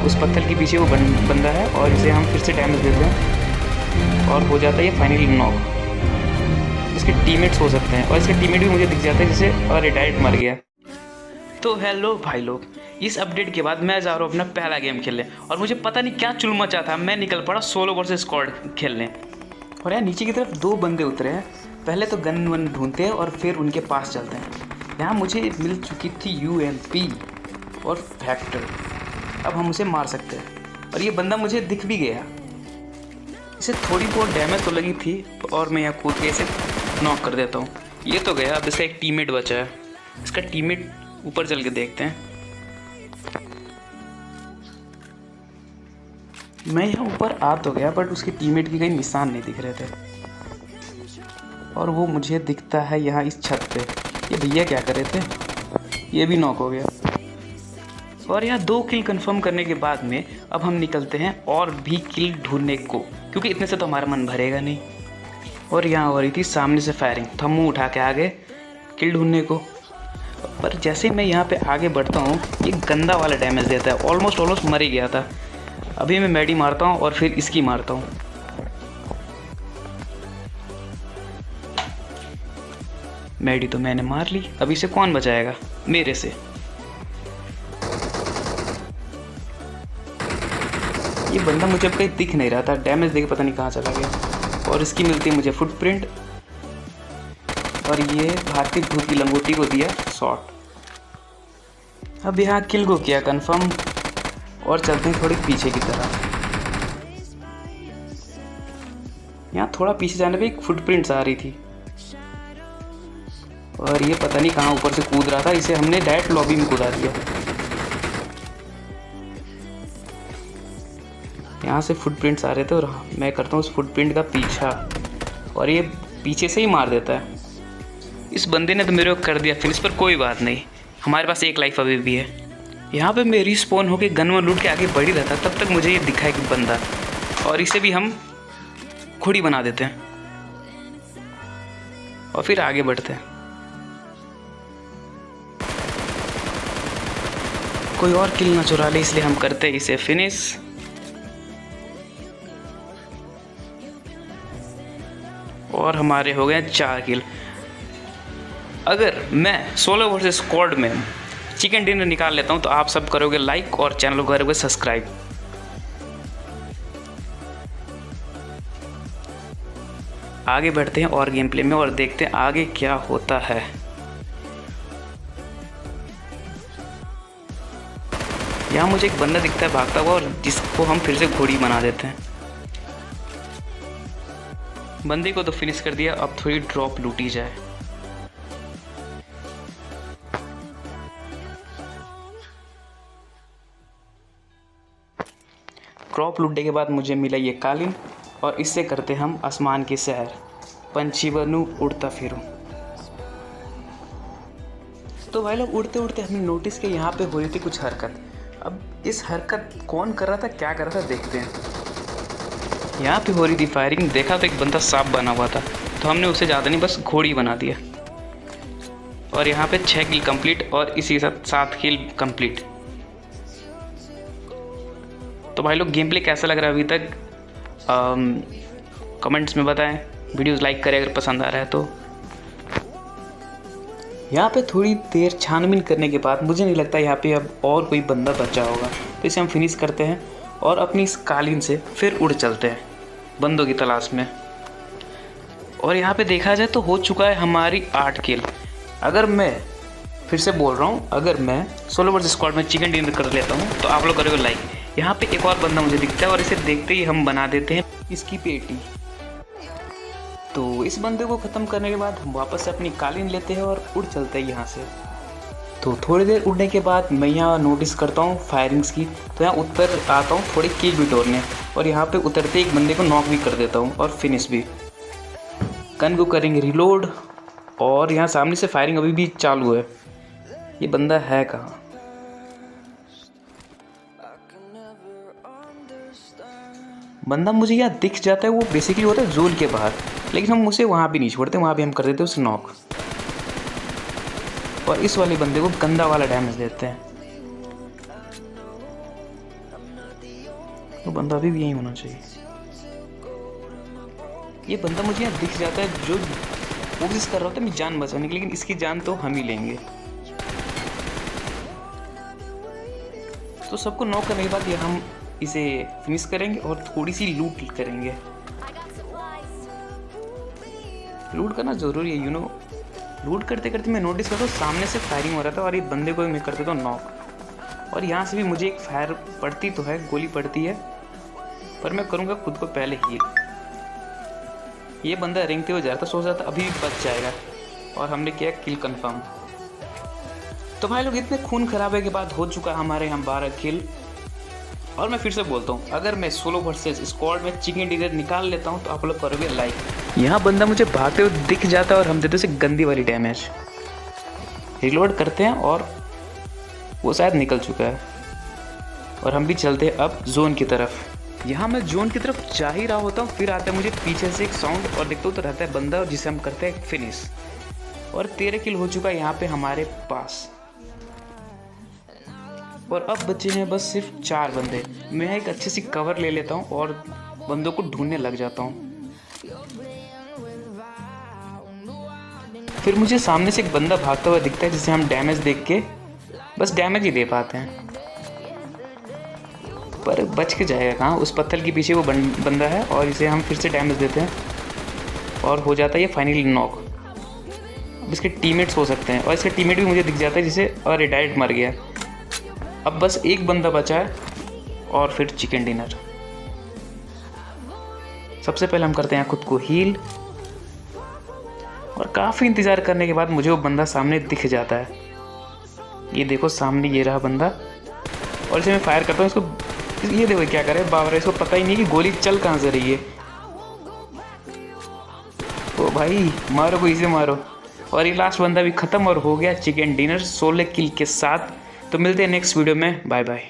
उस पत्थर के पीछे वो बंदा है और इसे हम फिर से डैमेज देते हैं और हो जाता है ये फाइनली नॉक। इसके टीममेट्स हो सकते हैं और इसके टीममेट भी मुझे दिख जाता है जैसे अरे डायरेक्ट मर गया। तो हेलो भाई लोग, इस अपडेट के बाद मैं जा रहा हूँ अपना पहला गेम खेलने और मुझे पता नहीं क्या चुल मचा था, मैं निकल पड़ा सोलो वर्सेस स्क्वाड खेलने। और यार नीचे की तरफ 2 बंदे उतरे हैं, पहले तो गन वन ढूंढते हैं और फिर उनके पास चलते हैं। यहाँ मुझे मिल चुकी थी UMP और फैक्टर, अब हम उसे मार सकते हैं और ये बंदा मुझे दिख भी गया। इसे थोड़ी बहुत डैमेज तो लगी थी और मैं यहाँ कूद के इसे नॉक कर देता हूँ। ये तो गया, अब इसका एक टीममेट बचा है, इसका टीममेट ऊपर चल के देखते हैं। मैं यहाँ ऊपर आ तो गया बट उसके टीममेट के कहीं निशान नहीं दिख रहे थे और वो मुझे दिखता है यहाँ इस छत पे। ये भैया क्या कर रहे थे, ये भी नॉक हो गया। और यहाँ 2 किल कंफर्म करने के बाद में अब हम निकलते हैं और भी किल ढूंढने को, क्योंकि इतने से तो हमारा मन भरेगा नहीं। और यहाँ हो रही थी सामने से फायरिंग, तो हम मुँह उठा के आगे किल ढूंढने को। पर जैसे मैं यहाँ पे आगे बढ़ता हूँ ये गंदा वाला डैमेज देता है, ऑलमोस्ट मर ही गया था। अभी मैं मेडी मारता हूँ और फिर इसकी मारता हूँ। मेडी तो मैंने मार ली, अब इसे कौन बचाएगा मेरे से। ये बंदा मुझे अब कहीं दिख नहीं रहा था, डैमेज देके पता नहीं कहाँ चला गया। और इसकी मिलती है मुझे फुटप्रिंट और ये भारतीय भूत की लंगोटी को दिया शॉट। अब यहाँ किल को किया कंफर्म और चलते हैं थोड़ी पीछे की तरफ। यहाँ थोड़ा पीछे जाने पे एक फुटप्रिंट्स आ रही थी और ये पता नहीं कहाँ ऊपर से कूद रहा था, इसे हमने डायरेक्ट लॉबी में कूदा दिया। यहाँ से फुटप्रिंट्स आ रहे थे और मैं करता हूँ उस फुटप्रिंट का पीछा और ये पीछे से ही मार देता है। इस बंदे ने तो मेरे को कर दिया फिनिश, पर कोई बात नहीं, हमारे पास 1 लाइफ अभी भी है। यहाँ पे मैं रिस्पॉन होके गन वन लूट के आगे बढ़ ही रहता, तब तक मुझे ये दिखा है कि बंदा, और इसे भी हम खुड़ी बना देते हैं और फिर आगे बढ़ते हैं। कोई और किल ना चुरा ले, इसलिए हम करते हैं इसे फिनिश। और हमारे हो गए 4 किल। अगर मैं सोलो वर्सेस स्क्वाड में चिकन डिनर निकाल लेता हूं तो आप सब करोगे लाइक और चैनल को करोगे सब्सक्राइब। आगे बढ़ते हैं और गेम प्ले में और देखते हैं आगे क्या होता है। यहाँ मुझे एक बंदा दिखता है भागता हुआ और जिसको हम फिर से घोड़ी बना देते हैं। बंदे को तो फिनिश कर दिया, अब थोड़ी ड्रॉप लूटी जाए। ड्रॉप लूटने के बाद मुझे मिला ये कालीन और इससे करते हम आसमान की सैर, पंछी बनूं उड़ता फिरूं। तो भाई लोग उड़ते उड़ते हमने नोटिस किया यहाँ पे हो रही थी कुछ हरकत। अब इस हरकत कौन कर रहा था, क्या कर रहा था, देखते हैं। यहाँ पे हो रही थी फायरिंग, देखा तो एक बंदा सांप बना हुआ था, तो हमने उसे ज़्यादा नहीं बस घोड़ी बना दिया। और यहाँ पे 6 किल कंप्लीट और इसी के साथ 7 किल कंप्लीट। तो भाई लोग गेम प्ले कैसा लग रहा है अभी तक कमेंट्स में बताएं, वीडियोस लाइक करें अगर पसंद आ रहा है तो। यहाँ पे थोड़ी देर छानबीन करने के बाद मुझे नहीं लगता यहाँ पे अब और कोई बंदा बचा होगा, तो इसे हम फिनिश करते हैं और अपनी इस कालीन से फिर उड़ चलते हैं बंदों की तलाश में। और यहाँ पे देखा जाए तो हो चुका है हमारी 8 किल। अगर मैं फिर से बोल रहा हूँ, अगर मैं सोलो वर्सेस स्क्वाड में चिकन डिनर कर लेता हूँ तो आप लोग करोगे लाइक। यहाँ पे एक और बंदा मुझे दिखता है और इसे देखते ही हम बना देते हैं इसकी पेटी। तो इस बंदे को ख़त्म करने के बाद हम वापस से अपनी कालीन लेते हैं और उड़ चलते हैं यहाँ से। तो थोड़ी देर उड़ने के बाद मैं यहाँ नोटिस करता हूँ फायरिंग्स की, तो यहाँ उतर आता हूँ थोड़ी किल भी तोड़ने और यहाँ पे उतरते एक बंदे को नॉक भी कर देता हूँ और फिनिश भी। गन को करेंगे रिलोड और यहाँ सामने से फायरिंग अभी भी चालू है। ये बंदा है कहाँ? बंदा मुझे यहाँ दिख जाता है, वो बेसिकली होता है जोन के बाहर, लेकिन हम उसे वहाँ भी नहीं छोड़ते, वहाँ भी हम कर देते उसे नॉक और इस वाले बंदे को गंदा वाला डैमेज देते हैं। वो बंदा अभी भी यही होना चाहिए। ये बंदा मुझे यहाँ दिख जाता है जो कोशिश कर रहा होता है मेरी जान बचाने की, लेकिन इसकी जान तो हम ही लेंगे। तो सबको नॉक करने के बाद ये हम इसे फिनिश करेंगे और थोड़ी सी लूट करेंगे। लूट करना ज़रूरी है, लूट करते करते मैं नोटिस करता हूँ सामने से फायरिंग हो रहा था और एक बंदे को मैं कर देता हूँ नॉक। और यहाँ से भी मुझे एक फायर पड़ती तो है, गोली पड़ती है, पर मैं करूँगा खुद को पहले हील। ये बंदा रेंगते हुए जा रहा था, सोच रहा था अभी बच जाएगा, और हमने किया किल कंफर्म। तो भाई लोग, इतने खून खराबे के बाद हो चुका हमारे यहाँ 12 किल। और मैं फिर से बोलता हूँ, अगर मैं सोलो वर्सेस स्क्वाड में चिकन डिनर निकाल लेता हूँ तो आप लोग करोगे लाइक। यहाँ बंदा मुझे भागते हुए दिख जाता है और हम देते उसे गंदी वाली डैमेज। रिलोड करते हैं और वो शायद निकल चुका है, और हम भी चलते हैं अब जोन की तरफ। यहाँ मैं जोन की तरफ जा ही रहा होता हूँ, फिर आता है मुझे पीछे से एक साउंड और देखता हूँ तो रहता है बंदा, जिसे हम करते हैं फिनिश। और 13 किल हो चुका है यहाँ पे हमारे पास, और अब बचे हैं बस सिर्फ 4 बंदे। मैं एक अच्छी सी कवर ले लेता हूँ और बंदों को ढूंढने लग जाता हूँ। फिर मुझे सामने से एक बंदा भागता हुआ दिखता है, जिसे हम डैमेज देख के बस डैमेज ही दे पाते हैं, पर बच के जाएगा कहाँ। उस पत्थर के पीछे वो बंदा है और इसे हम फिर से डैमेज देते हैं और हो जाता है ये फाइनली नॉक। अब इसके टीममेट्स हो सकते हैं, और इसका टीममेट भी मुझे दिख जाता है, जिसे और ये डायरेक्ट मर गया। अब बस एक बंदा बचा है और फिर चिकन डिनर। सबसे पहले हम करते हैं खुद को हील, और काफ़ी इंतज़ार करने के बाद मुझे वो बंदा सामने दिख जाता है। ये देखो सामने ये रहा बंदा, और इसे मैं फायर करता हूँ। इसको ये देखो क्या करे बाबरा, इसको पता ही नहीं कि गोली चल कहाँ से रही है। तो भाई मारो, को इसे मारो। और ये लास्ट बंदा भी ख़त्म और हो गया चिकन डिनर 16 किल के साथ। तो मिलते हैं नेक्स्ट वीडियो में, बाय बाय।